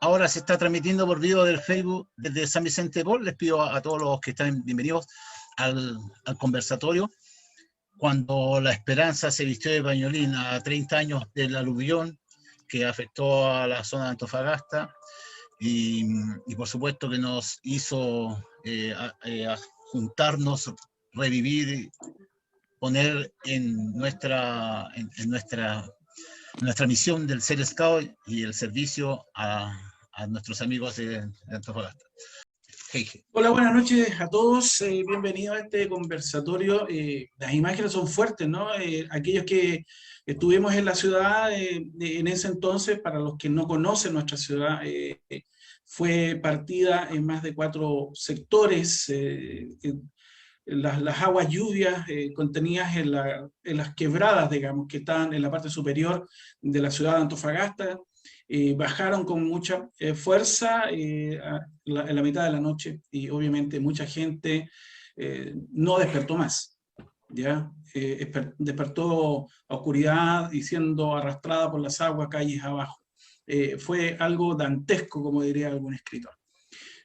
ahora se está transmitiendo por video del Facebook desde San Vicente de Paul. Les pido a todos los que están bienvenidos al conversatorio. Cuando la esperanza se vistió de pañolín a 30 años del aluvión que afectó a la zona de Antofagasta, y por supuesto que nos hizo a juntarnos, revivir, poner en nuestra misión del ser Scout y el servicio a nuestros amigos de Antofagasta. Hola, buenas noches a todos, bienvenidos a este conversatorio. Las imágenes son fuertes, ¿no? Aquellos que estuvimos en la ciudad en ese entonces, para los que no conocen nuestra ciudad, fue partida en más de 4 sectores. Las aguas lluvias contenidas en las quebradas, digamos, que están en la parte superior de la ciudad de Antofagasta, bajaron con mucha fuerza en la mitad de la noche, y obviamente mucha gente no despertó más, ¿ya? Despertó a oscuridad y siendo arrastrada por las aguas calles abajo. Fue algo dantesco, como diría algún escritor.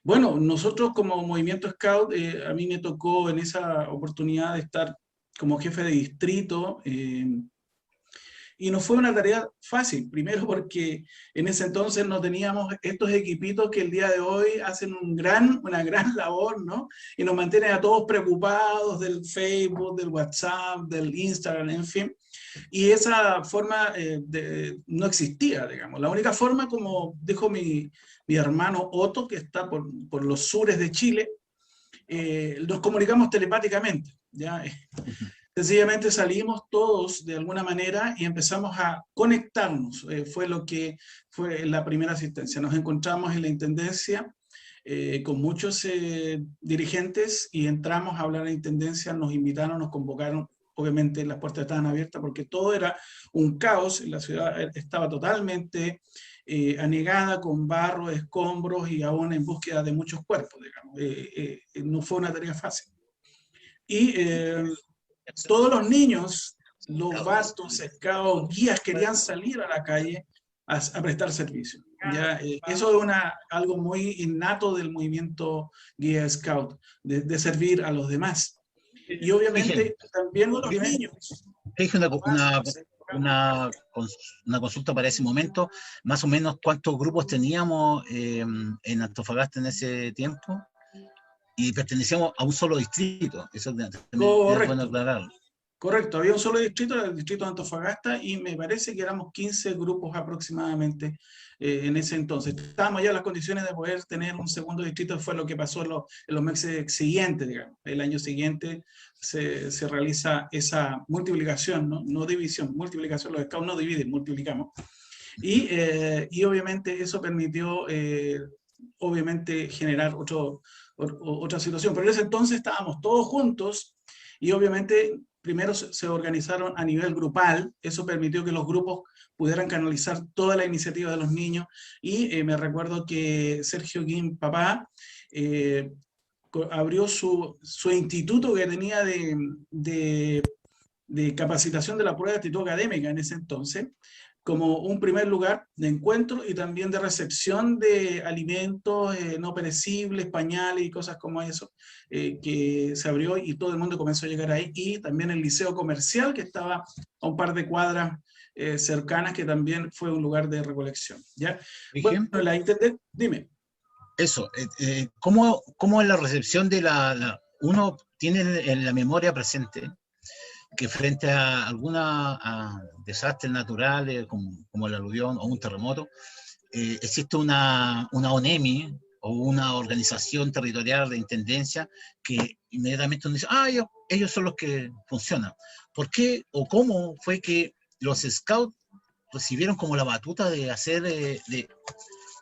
Bueno, nosotros como Movimiento Scout, a mí me tocó en esa oportunidad de estar como jefe de distrito, y no fue una tarea fácil, primero porque en ese entonces no teníamos estos equipitos que el día de hoy hacen una gran labor, ¿no? Y nos mantienen a todos preocupados del Facebook, del WhatsApp, del Instagram, en fin. Y esa forma no existía, digamos. La única forma, como dijo mi hermano Otto, que está por los sures de Chile, nos comunicamos telepáticamente, ¿ya? Sencillamente salimos todos de alguna manera y empezamos a conectarnos. Fue lo que fue la primera asistencia. Nos encontramos en la Intendencia con muchos dirigentes y entramos a hablar a la Intendencia, nos invitaron, nos convocaron. Obviamente las puertas estaban abiertas porque todo era un caos. La ciudad estaba totalmente anegada con barro, escombros y aún en búsqueda de muchos cuerpos, digamos. No fue una tarea fácil. Y todos los niños, los bastos, scouts, guías querían salir a la calle a prestar servicio. ¿Ya? Eso es algo muy innato del movimiento guía scout, de servir a los demás. Y obviamente también los niños. Dije una consulta para ese momento, más o menos cuántos grupos teníamos en Antofagasta en ese tiempo, y pertenecíamos a un solo distrito. Eso también es bueno aclararlo. Correcto, había un solo distrito, el distrito de Antofagasta, y me parece que éramos 15 grupos aproximadamente en ese entonces. Estábamos ya en las condiciones de poder tener un segundo distrito, fue lo que pasó en los meses siguientes, digamos. El año siguiente se realiza esa multiplicación, no división, multiplicación. Los scouts no dividen, multiplicamos. Y obviamente eso permitió obviamente generar otra situación. Pero en ese entonces estábamos todos juntos y obviamente primero se organizaron a nivel grupal. Eso permitió que los grupos pudieran canalizar toda la iniciativa de los niños. Y me recuerdo que Sergio Guim, papá, abrió su instituto que tenía de capacitación de la prueba de actitud académica en ese entonces, como un primer lugar de encuentro y también de recepción de alimentos no perecibles, pañales y cosas como eso, que se abrió y todo el mundo comenzó a llegar ahí. Y también el liceo comercial, que estaba a un par de cuadras cercanas, que también fue un lugar de recolección. ¿Ya? Bueno, la intendencia, dime. Eso, ¿cómo es la recepción de uno tiene en la memoria presente que frente a desastres naturales como el aluvión o un terremoto, existe una ONEMI o una organización territorial de intendencia que inmediatamente uno dice, ellos son los que funcionan? ¿Por qué o cómo fue que los scouts recibieron como la batuta de hacer,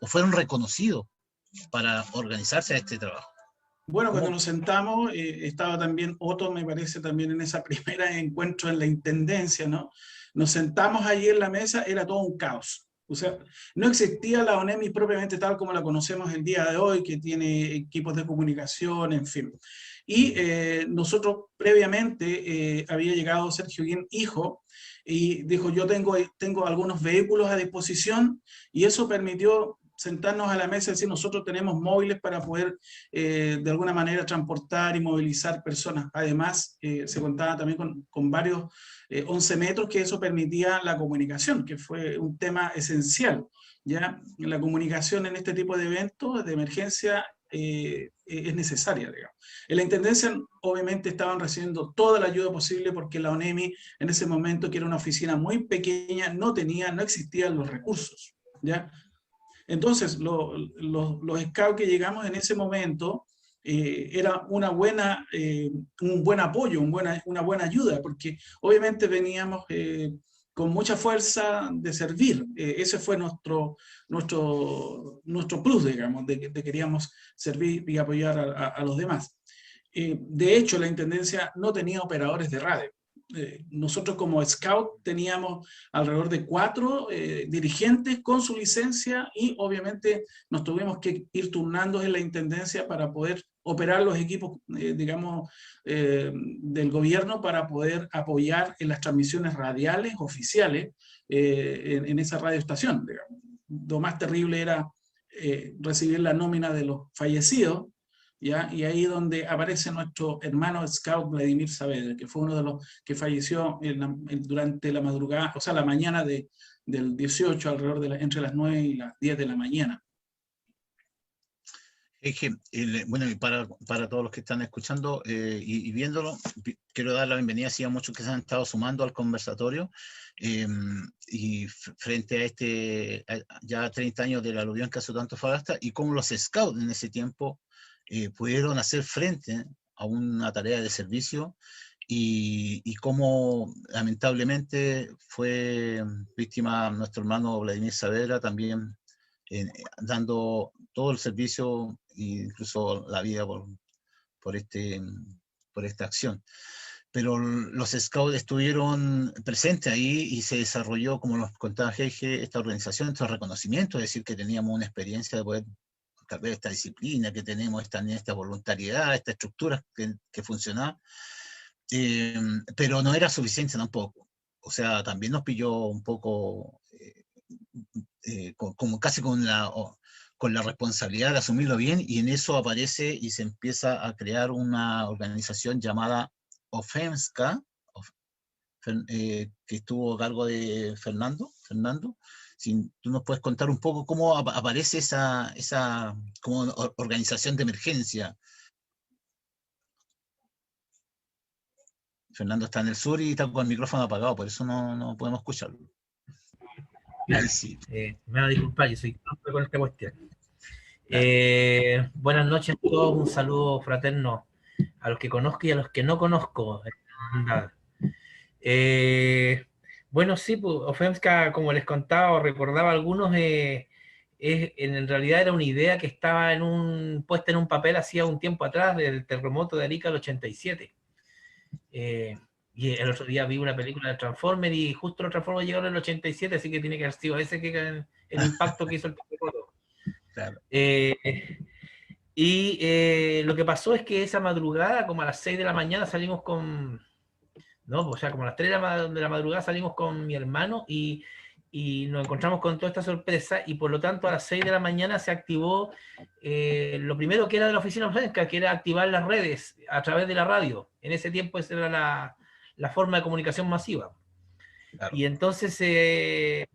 o fueron reconocidos para organizarse a este trabajo? Bueno, cuando nos sentamos, estaba también Otto, me parece, también en esa primera encuentro en la Intendencia, ¿no? Nos sentamos allí en la mesa, era todo un caos. O sea, no existía la ONEMI propiamente tal como la conocemos el día de hoy, que tiene equipos de comunicación, en fin. Y nosotros previamente había llegado Sergio Guín, hijo, y dijo, yo tengo algunos vehículos a disposición, y eso permitió sentarnos a la mesa y decir, nosotros tenemos móviles para poder de alguna manera transportar y movilizar personas. Además, se contaba también con varios 11 metros, que eso permitía la comunicación, que fue un tema esencial. ¿Ya? La comunicación en este tipo de eventos de emergencia es necesaria, digamos. En la Intendencia obviamente estaban recibiendo toda la ayuda posible porque la ONEMI en ese momento, que era una oficina muy pequeña, no existían los recursos, ¿ya? Entonces, los scouts que llegamos en ese momento era un buen apoyo, una buena ayuda, porque obviamente veníamos con mucha fuerza de servir. Ese fue nuestro plus, digamos, de queríamos servir y apoyar a los demás. De hecho, la Intendencia no tenía operadores de radio. Nosotros como Scout teníamos alrededor de 4 dirigentes con su licencia y obviamente nos tuvimos que ir turnando en la Intendencia para poder operar los equipos, digamos, del gobierno para poder apoyar en las transmisiones radiales oficiales en esa radioestación. Digamos. Lo más terrible era recibir la nómina de los fallecidos, ¿ya? Y ahí donde aparece nuestro hermano scout Vladimir Saavedra, que fue uno de los que falleció durante la madrugada, o sea, la mañana del 18, alrededor entre las 9 y las 10 de la mañana. Bueno, y para todos los que están escuchando y viéndolo, quiero dar la bienvenida a muchos que se han estado sumando al conversatorio y frente a ya 30 años del aluvión que azotó Antofagasta y cómo los scouts en ese tiempo pudieron hacer frente a una tarea de servicio y cómo lamentablemente fue víctima nuestro hermano Vladimir Saavedra también dando todo el servicio e incluso la vida por esta acción. Pero los scouts estuvieron presentes ahí y se desarrolló, como nos contaba Jorge, esta organización, este reconocimiento, es decir, que teníamos una experiencia de poder tal vez esta disciplina que tenemos, esta voluntariedad, esta estructura que funcionaba, pero no era suficiente tampoco. O sea, también nos pilló un poco como casi con la responsabilidad de asumirlo bien, y en eso aparece y se empieza a crear una organización llamada OFEMSCA, que estuvo a cargo de Fernando. Si tú nos puedes contar un poco cómo aparece esa como organización de emergencia. Fernando está en el sur y está con el micrófono apagado, por eso no podemos escucharlo. Ahí sí. Me van a disculpar, yo soy con esta cuestión. Buenas noches a todos, un saludo fraterno a los que conozco y a los que no conozco. Bueno, sí, pues, OFEMSCA, como les contaba o recordaba a algunos, en realidad era una idea que estaba puesta en un papel hacía un tiempo atrás, del terremoto de Arica del 87. Y el otro día vi una película de Transformers y justo los Transformers llegaron en el 87, así que tiene que haber sido ese que el impacto que hizo el terremoto. Claro. Lo que pasó es que esa madrugada, como a las 6 de la mañana, salimos con... No, o sea, como a las 3 de la madrugada salimos con mi hermano y nos encontramos con toda esta sorpresa, y por lo tanto a las 6 de la mañana se activó lo primero que era de la oficina OFEMSCA, que era activar las redes a través de la radio. En ese tiempo esa era la forma de comunicación masiva. Claro. Y entonces se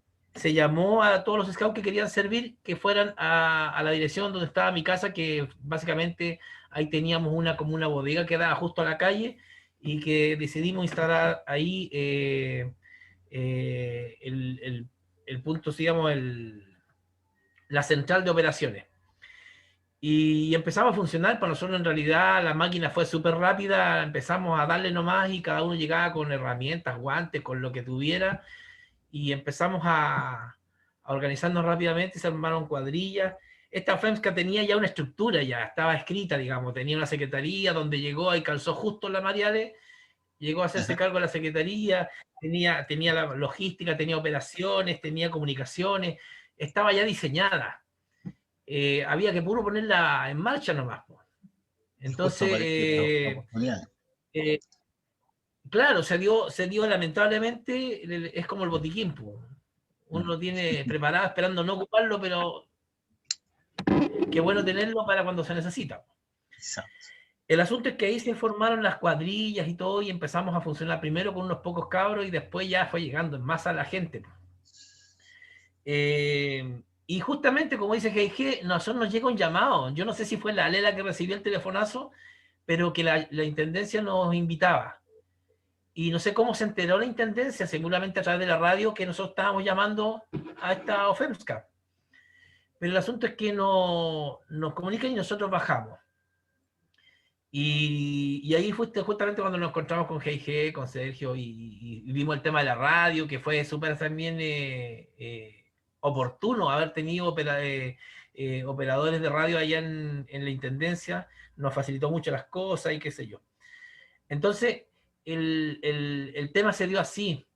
llamó a todos los scouts que querían servir que fueran a la dirección donde estaba mi casa, que básicamente ahí teníamos como una bodega que daba justo a la calle, y que decidimos instalar ahí el punto, digamos, la central de operaciones. Y empezamos a funcionar. Para nosotros en realidad la máquina fue súper rápida, empezamos a darle nomás y cada uno llegaba con herramientas, guantes, con lo que tuviera, y empezamos a organizarnos rápidamente, se armaron cuadrillas. Esta FEMSCA tenía ya una estructura, ya estaba escrita, digamos, tenía una secretaría donde llegó y calzó justo la Mariale, llegó a hacerse cargo de la secretaría, tenía la logística, tenía operaciones, tenía comunicaciones, estaba ya diseñada. Había que puro ponerla en marcha nomás. Entonces, claro, se dio lamentablemente, es como el botiquín, uno lo tiene preparado esperando no ocuparlo, pero qué bueno tenerlo para cuando se necesita. Exacto. El asunto es que ahí se formaron las cuadrillas y todo, y empezamos a funcionar primero con unos pocos cabros, y después ya fue llegando en masa la gente. Y justamente, como dice G&G, nosotros nos llega un llamado. Yo no sé si fue la Lela que recibió el telefonazo, pero que la Intendencia nos invitaba. Y no sé cómo se enteró la Intendencia, seguramente a través de la radio, que nosotros estábamos llamando a esta OFEMSCA. Pero el asunto es que nos comunican y nosotros bajamos. Y ahí fue justamente cuando nos encontramos con G&G, con Sergio, y vimos el tema de la radio, que fue súper también oportuno haber tenido operadores de radio allá en la Intendencia. Nos facilitó mucho las cosas y qué sé yo. Entonces, el tema se dio así.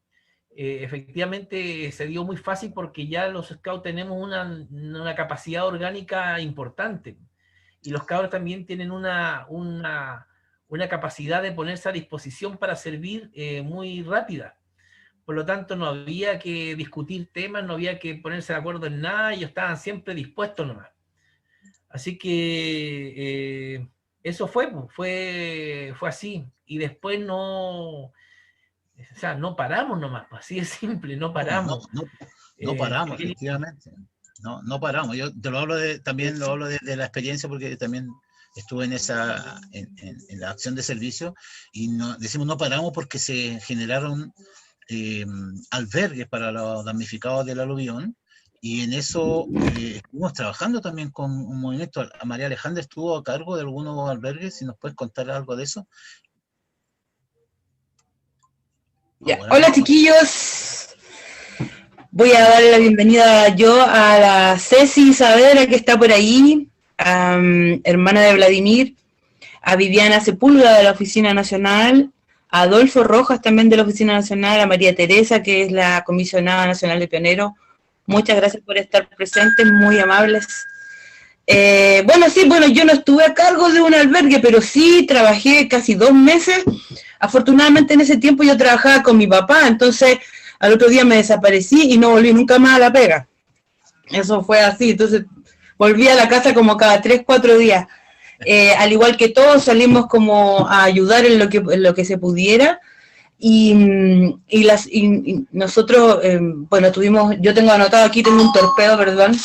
Efectivamente se dio muy fácil porque ya los scouts tenemos una capacidad orgánica importante, y los cabros también tienen una capacidad de ponerse a disposición para servir muy rápida. Por lo tanto, no había que discutir temas, no había que ponerse de acuerdo en nada, ellos estaban siempre dispuestos nomás. Así que eso fue así. Y después no paramos nomás, así de simple, no paramos. No paramos, efectivamente. No paramos. Yo te lo hablo también lo hablo de la experiencia, porque también estuve en la acción de servicio, y decimos no paramos porque se generaron albergues para los damnificados del aluvión, y en eso estuvimos trabajando también con un movimiento. María Alejandra estuvo a cargo de algunos albergues, si nos puedes contar algo de eso. Ya. Hola chiquillos, voy a darle la bienvenida yo a la Ceci Saavedra, que está por ahí, hermana de Vladimir, a Viviana Sepúlveda de la Oficina Nacional, a Adolfo Rojas también de la Oficina Nacional, a María Teresa, que es la Comisionada Nacional de Pioneros. Muchas gracias por estar presentes, muy amables. Yo no estuve a cargo de un albergue, pero sí trabajé casi 2 meses. Afortunadamente en ese tiempo yo trabajaba con mi papá, entonces al otro día me desaparecí y no volví nunca más a la pega. Eso fue así, entonces volví a la casa como cada 3-4 días. Al igual que todos, salimos como a ayudar en lo que se pudiera. Y nosotros, yo tengo anotado aquí, tengo un torpedo, perdón,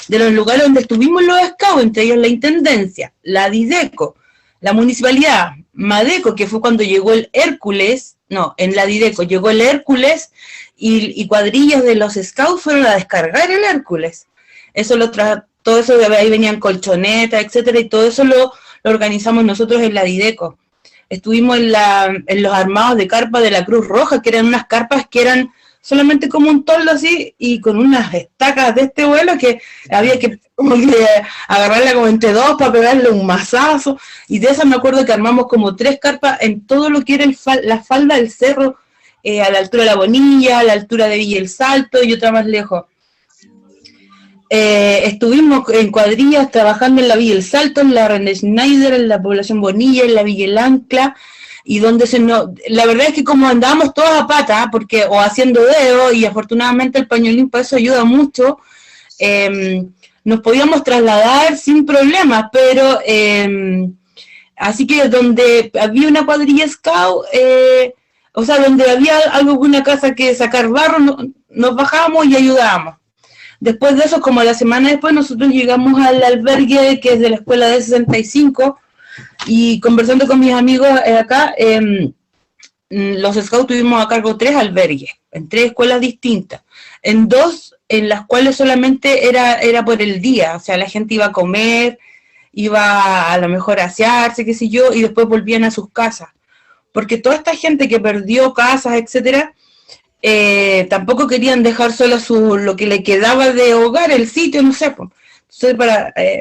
de los lugares donde estuvimos los scouts, entre ellos la Intendencia, la Dideco, la Municipalidad, Madeco, que fue cuando llegó el Hércules. En la Dideco llegó el Hércules, y cuadrillas de los scouts fueron a descargar el Hércules. Todo eso de ahí venían colchonetas, etcétera, y todo eso lo organizamos nosotros en la Dideco. Estuvimos en los armados de carpa de la Cruz Roja, que eran unas carpas que eran solamente como un toldo así, y con unas estacas de este vuelo que había que agarrarla como entre dos para pegarle un mazazo, y de esas me acuerdo que armamos como 3 carpas en todo lo que era la falda del cerro, a la altura de La Bonilla, a la altura de Villa El Salto, y otra más lejos. Estuvimos en cuadrillas trabajando en la Villa El Salto, en la René Schneider, en la población Bonilla, en la Villa El Ancla, y donde la verdad es que como andábamos todas a pata, o haciendo dedo, y afortunadamente el pañuelín para eso ayuda mucho, nos podíamos trasladar sin problemas, pero así que donde había una cuadrilla scout, donde había alguna casa que sacar barro, nos bajábamos y ayudábamos. Después de eso, como la semana después, nosotros llegamos al albergue que es de la escuela de 65, y conversando con mis amigos acá, los scouts tuvimos a cargo 3 albergues, en 3 escuelas distintas, en 2 en las cuales solamente era por el día, o sea, la gente iba a comer, iba a lo mejor a asearse, qué sé yo, y después volvían a sus casas, porque toda esta gente que perdió casas, etcétera, tampoco querían dejar solo lo que le quedaba de hogar, el sitio, no sé, pues. Entonces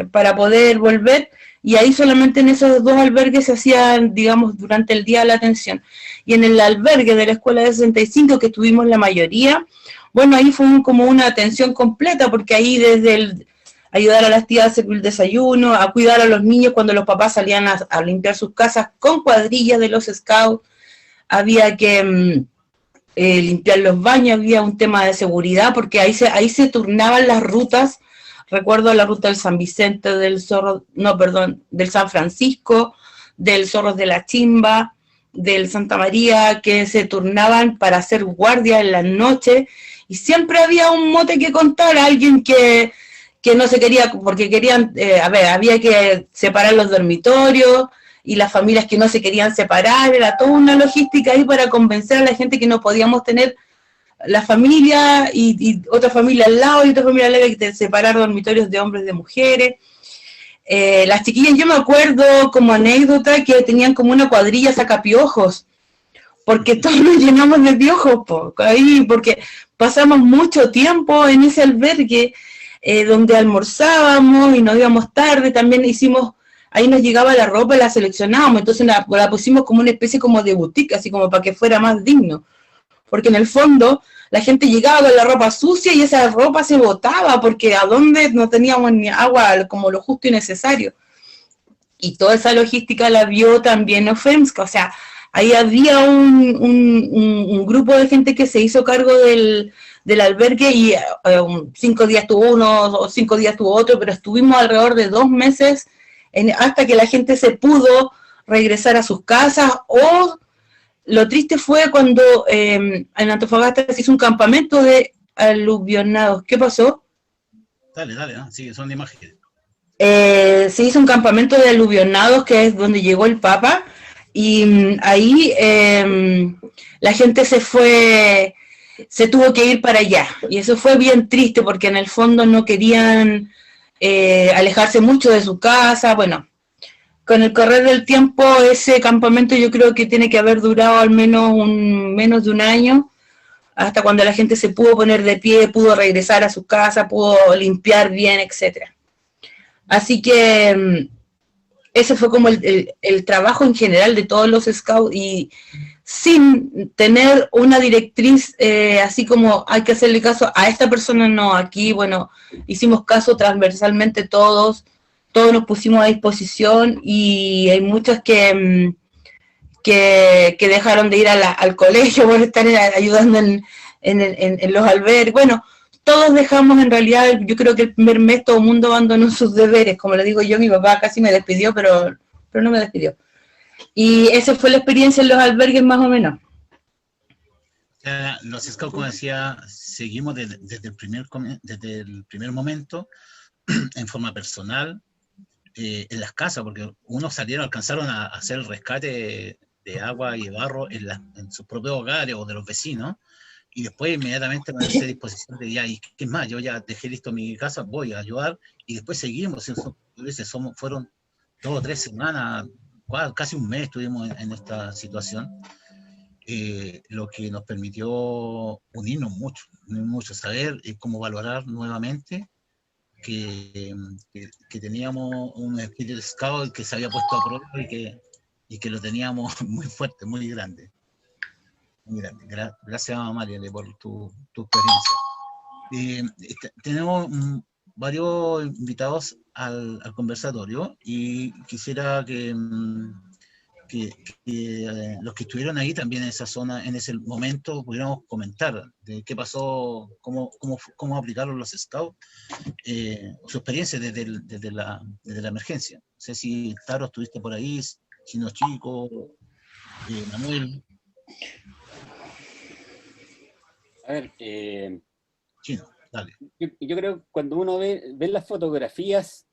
para poder volver, y ahí solamente en esos 2 albergues se hacían, digamos, durante el día la atención. Y en el albergue de la escuela de 65, que estuvimos la mayoría, bueno, ahí fue como una atención completa, porque ahí desde el ayudar a las tías a servir el desayuno, a cuidar a los niños cuando los papás salían a limpiar sus casas con cuadrillas de los scouts, había que limpiar los baños, había un tema de seguridad, porque ahí se turnaban las rutas. Recuerdo la ruta del San Vicente, del San Francisco, del Zorros de la Chimba, del Santa María, que se turnaban para hacer guardia en las noches, y siempre había un mote que contar, a alguien que no se quería, porque querían, había que separar los dormitorios, y las familias que no se querían separar, era toda una logística ahí para convencer a la gente que no podíamos tener la familia y otra familia al lado y otra familia al lado, que separar dormitorios de hombres y de mujeres. Las chiquillas, yo me acuerdo como anécdota que tenían como una cuadrilla sacapiojos, porque todos nos llenamos de piojos, ahí, porque pasamos mucho tiempo en ese albergue donde almorzábamos y nos íbamos tarde, también ahí nos llegaba la ropa y la seleccionábamos, entonces la pusimos como una especie como de boutique, así como para que fuera más digno, porque en el fondo la gente llegaba con la ropa sucia y esa ropa se botaba, porque a dónde no teníamos ni agua como lo justo y necesario. Y toda esa logística la vio también Ofemska, o sea, ahí había un grupo de gente que se hizo cargo del albergue y 5 días estuvo uno o 5 días estuvo otro, pero estuvimos alrededor de 2 meses hasta que la gente se pudo regresar a sus casas. O lo triste fue cuando en Antofagasta se hizo un campamento de aluvionados. ¿Qué pasó? Dale, sí, son imágenes. Se hizo un campamento de aluvionados, que es donde llegó el Papa, y ahí la gente se tuvo que ir para allá, y eso fue bien triste, porque en el fondo no querían alejarse mucho de su casa. Bueno, con el correr del tiempo, ese campamento yo creo que tiene que haber durado al menos menos de un año, hasta cuando la gente se pudo poner de pie, pudo regresar a su casa, pudo limpiar bien, etcétera. Así que ese fue como el trabajo en general de todos los scouts, y sin tener una directriz así como hay que hacerle caso a esta persona, no. Aquí, bueno, hicimos caso transversalmente todos nos pusimos a disposición, y hay muchos que dejaron de ir al colegio por estar ayudando en los albergues. Bueno, todos dejamos, en realidad, yo creo que el primer mes todo el mundo abandonó sus deberes, como le digo yo, mi papá casi me despidió, pero no me despidió. Y esa fue la experiencia en los albergues, más o menos. Los scouts, como decía, seguimos desde el primer momento, en forma personal, en las casas, porque unos alcanzaron a hacer el rescate de agua y de barro en sus propios hogares o de los vecinos, y después inmediatamente ponerse a disposición de ya, y qué más, yo ya dejé listo mi casa, voy a ayudar, y después seguimos. Fueron 2 o 3 semanas, casi un mes estuvimos en esta situación, lo que nos permitió unirnos mucho, saber cómo valorar nuevamente que teníamos un espíritu scout que se había puesto a prueba y que lo teníamos muy fuerte, muy grande. Muy grande. Gracias, Mariale, por tu experiencia. Tenemos varios invitados al conversatorio, y quisiera que los que estuvieron ahí también en esa zona, en ese momento, pudiéramos comentar de qué pasó, cómo aplicaron los scouts, su experiencia desde la emergencia. No sé si, Taro, estuviste por ahí, Chino Chico, Manuel. A ver, Chino, dale. Yo creo que cuando uno ve las fotografías,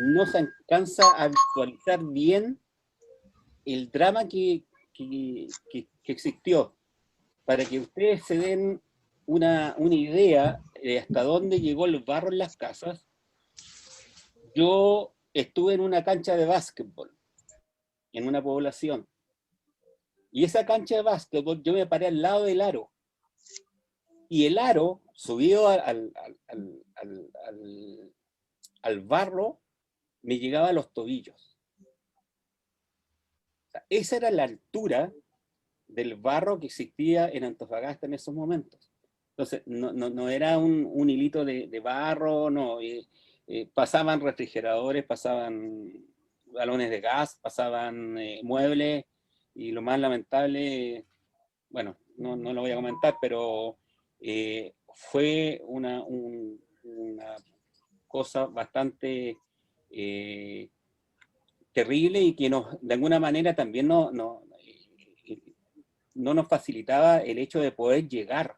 no se alcanza a visualizar bien el drama que existió. Para que ustedes se den una idea de hasta dónde llegó el barro en las casas, yo estuve en una cancha de básquetbol, en una población, y esa cancha de básquetbol yo me paré al lado del aro, y el aro, subido al barro, me llegaba a los tobillos. O sea, esa era la altura del barro que existía en Antofagasta en esos momentos. Entonces, no era un hilito de barro, no. Pasaban refrigeradores, pasaban galones de gas, pasaban muebles, y lo más lamentable, bueno, no lo voy a comentar, pero fue una cosa bastante terrible, y que de alguna manera también no nos facilitaba el hecho de poder llegar,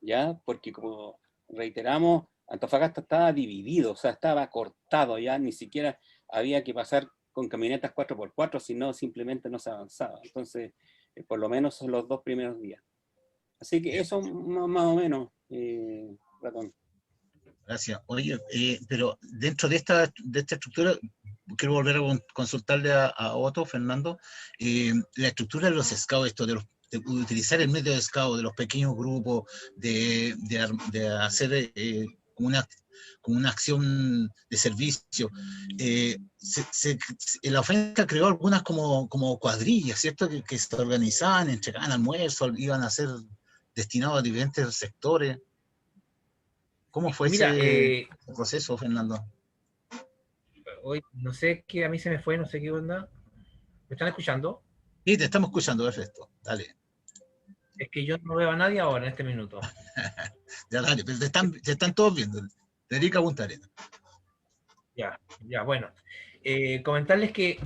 ¿ya? Porque, como reiteramos, Antofagasta estaba dividido, o sea, estaba cortado, ya ni siquiera había que pasar con camionetas 4x4, sino simplemente no se avanzaba. Entonces, por lo menos son los 2 primeros días. Así que eso más o menos, Ratón. Gracias. Oye, pero dentro de esta estructura, quiero volver a consultarle a Otto, Fernando, la estructura de los scouts, esto de utilizar el método de scout, de los pequeños grupos, de hacer como una acción de servicio. La ofensa creó algunas como cuadrillas, ¿cierto? Que se organizaban, entregaban almuerzo, iban a ser destinados a diferentes sectores. ¿Cómo fue ese proceso, Fernando? Hoy, no sé qué, a mí se me fue, no sé qué onda. ¿Me están escuchando? Sí, te estamos escuchando, perfecto. Dale. Es que yo no veo a nadie ahora en este minuto. Ya, dale, pero te están todos viendo. Dedica Punta Arenas. Ya, bueno. Comentarles que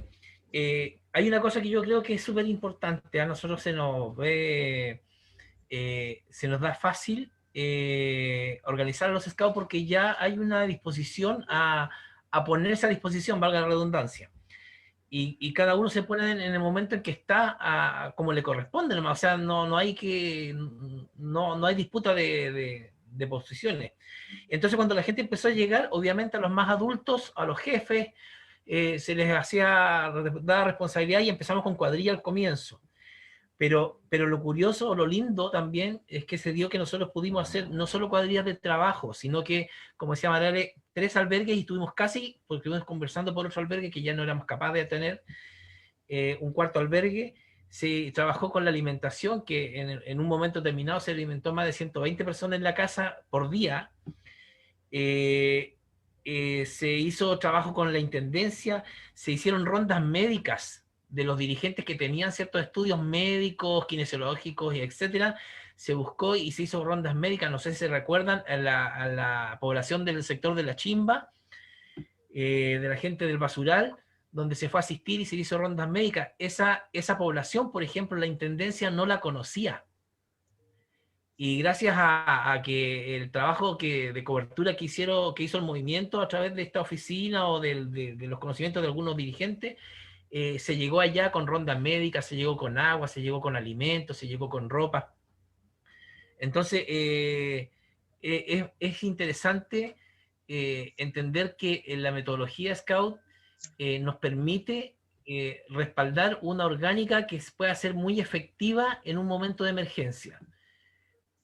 hay una cosa que yo creo que es súper importante. A nosotros se nos da fácil organizar a los scouts, porque ya hay una disposición a ponerse a disposición, valga la redundancia. Y cada uno se pone en el momento en que está como le corresponde, nomás. O sea, no hay disputa de posiciones. Entonces, cuando la gente empezó a llegar, obviamente a los más adultos, a los jefes, se les hacía dar responsabilidad, y empezamos con cuadrilla al comienzo. Pero lo curioso, o lo lindo también, es que se dio que nosotros pudimos hacer no solo cuadrillas de trabajo, sino que, como decía Marale, 3 albergues, y estuvimos casi, porque estuvimos conversando por otro albergue que ya no éramos capaces de tener, un cuarto albergue. Se trabajó con la alimentación, que en un momento determinado se alimentó más de 120 personas en la casa por día. Se hizo trabajo con la intendencia, se hicieron rondas médicas de los dirigentes que tenían ciertos estudios médicos, kinesiológicos y etcétera. Se buscó y se hizo rondas médicas, no sé si se recuerdan, a la población del sector de La Chimba, de la gente del basural, donde se fue a asistir y se hizo rondas médicas. Esa población, por ejemplo, la intendencia no la conocía. Y gracias a que el trabajo de cobertura que hizo el movimiento a través de esta oficina, o de los conocimientos de algunos dirigentes, se llegó allá con rondas médicas, se llegó con agua, se llegó con alimentos, se llegó con ropa. Entonces, es interesante entender que la metodología Scout nos permite respaldar una orgánica que pueda ser muy efectiva en un momento de emergencia.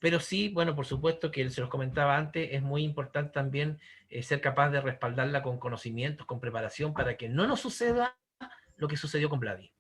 Pero sí, bueno, por supuesto que se los comentaba antes, es muy importante también ser capaz de respaldarla con conocimientos, con preparación, para que no nos suceda lo que sucedió con Vladi.